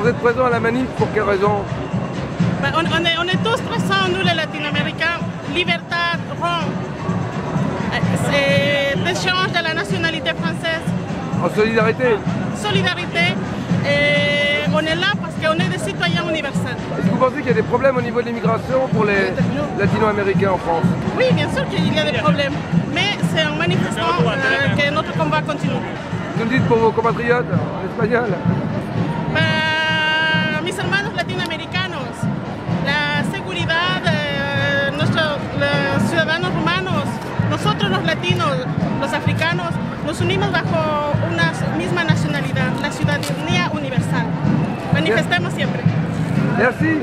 Vous êtes présents à la manif pour quelle raison? On est tous présents, nous les latino-américains. Libertad, Rome. C'est l'échange de la nationalité française. En solidarité? Solidarité. Et on est là parce qu'on est des citoyens universels. Est-ce que vous pensez qu'il y a des problèmes au niveau de l'immigration pour les latino-américains en France? Oui, bien sûr qu'il y a des problèmes. Mais c'est en manifestant que notre combat continue. Vous me dites pour vos compatriotes en espagnol? Mis hermanos latinoamericanos, la seguridad de los ciudadanos humanos, nosotros los latinos, los africanos, nos unimos bajo una misma nacionalidad, la ciudadanía universal. Manifestemos siempre. Merci.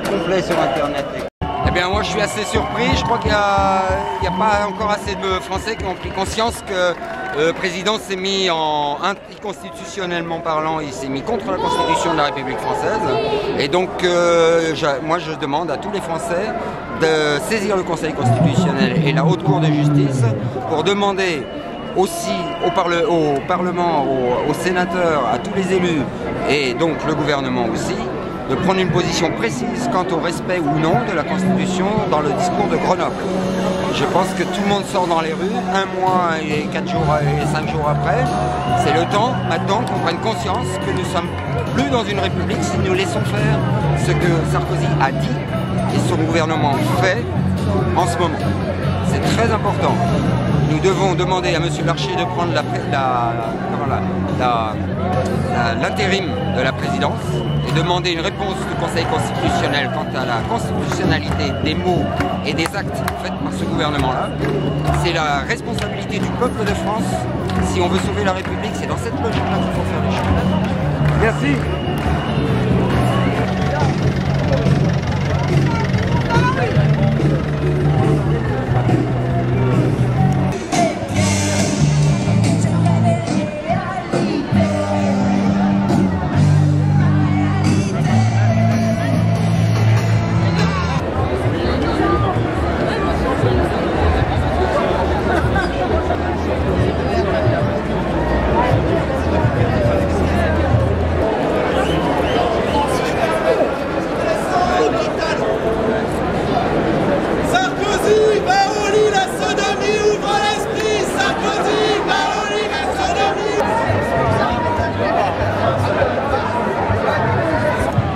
complet sur internet. Eh bien moi je suis assez surpris, je crois qu'il n'y a pas encore assez de Français qui ont pris conscience que le président s'est mis anticonstitutionnellement parlant, il s'est mis contre la Constitution de la République française. Et donc moi je demande à tous les Français de saisir le Conseil constitutionnel et la Haute Cour de justice pour demander aussi au Parlement, aux sénateurs, à tous les élus et donc le gouvernement aussi, de prendre une position précise quant au respect ou non de la Constitution dans le discours de Grenoble. Je pense que tout le monde sort dans les rues, un mois et 4 jours et 5 jours après. C'est le temps maintenant qu'on prenne conscience que nous ne sommes plus dans une république si nous laissons faire ce que Sarkozy a dit et son gouvernement fait en ce moment. C'est très important. Nous devons demander à M. Larcher de prendre l'intérim de la présidence et demander une réponse du Conseil constitutionnel quant à la constitutionnalité des mots et des actes faits par ce gouvernement-là. C'est la responsabilité du peuple de France. Si on veut sauver la République, c'est dans cette logique-là qu'il faut faire les choses. Merci.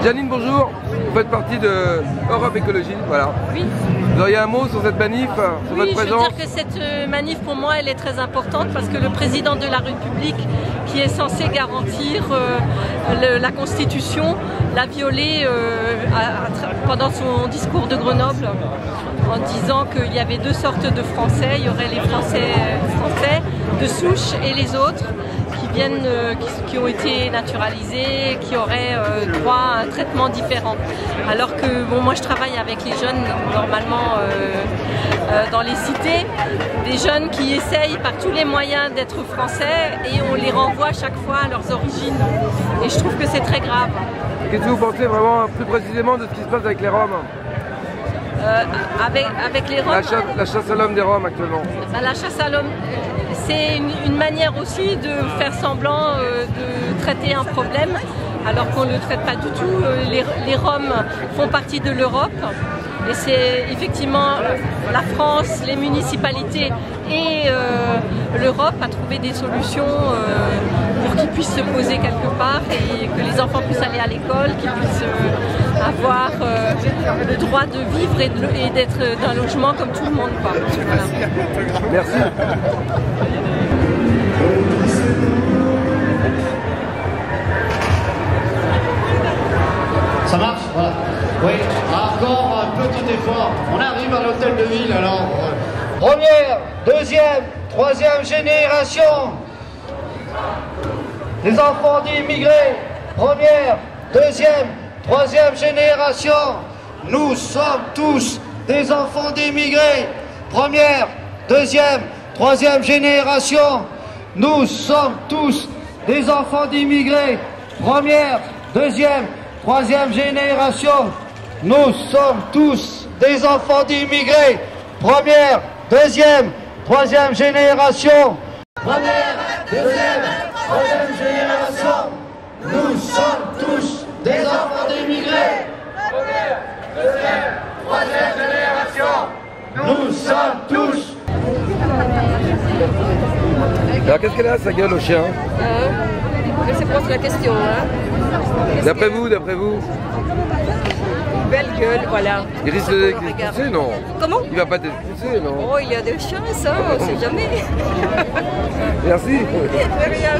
Janine, bonjour. Vous faites partie de Europe Écologie, voilà. Oui. Vous auriez un mot sur cette manif, sur votre présence? Je veux dire que cette manif, pour moi, elle est très importante parce que le président de la République, qui est censé garantir la Constitution, l'a violée pendant son discours de Grenoble. en disant qu'il y avait deux sortes de Français. Il y aurait les Français de souche et les autres qui ont été naturalisés, qui auraient droit à un traitement différent. Alors que bon, moi je travaille avec les jeunes normalement dans les cités, des jeunes qui essayent par tous les moyens d'être français et on les renvoie chaque fois à leurs origines. Et je trouve que c'est très grave. Qu'est-ce que vous pensez vraiment plus précisément de ce qui se passe avec les Roms? Avec les Roms, la chasse à l'homme des Roms actuellement. La chasse à l'homme, c'est une manière aussi de faire semblant de traiter un problème alors qu'on ne le traite pas du tout. Les Roms font partie de l'Europe et c'est effectivement la France, les municipalités et l'Europe à trouver des solutions pour qu'ils puissent se poser quelque part et que les enfants puissent aller à l'école, qu'ils puissent avoir le droit de vivre et d'être d'un logement comme tout le monde. Quoi. Voilà. Merci. Ça marche? Voilà. Oui, encore un petit effort. On arrive à l'hôtel de ville alors. Première, deuxième, troisième génération des enfants d'immigrés. Première, deuxième, troisième génération. Nous sommes tous des enfants d'immigrés. Première, deuxième, troisième génération. Nous sommes tous des enfants d'immigrés. Première, deuxième, troisième génération. Nous sommes tous des enfants d'immigrés. Première, deuxième, troisième génération. Première, deuxième, troisième génération. Nous sommes tous des enfants d'immigrés. Première, deuxième, troisième génération. Nous sommes tous. Alors qu'est-ce qu'elle a sa gueule au chien? Je pose la question. Hein. D'après vous? Belle gueule, voilà. Il risque d'être expulsé, non? Comment? Il va pas être expulsé, non? Oh, il y a des chances, hein, on ne sait jamais. Merci. De rien.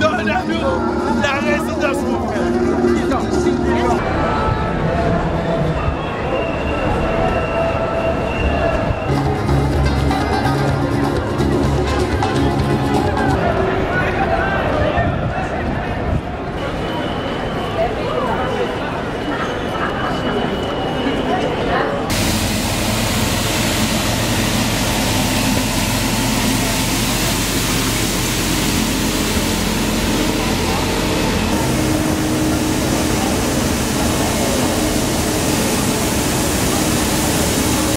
Donnez-nous la résidence pour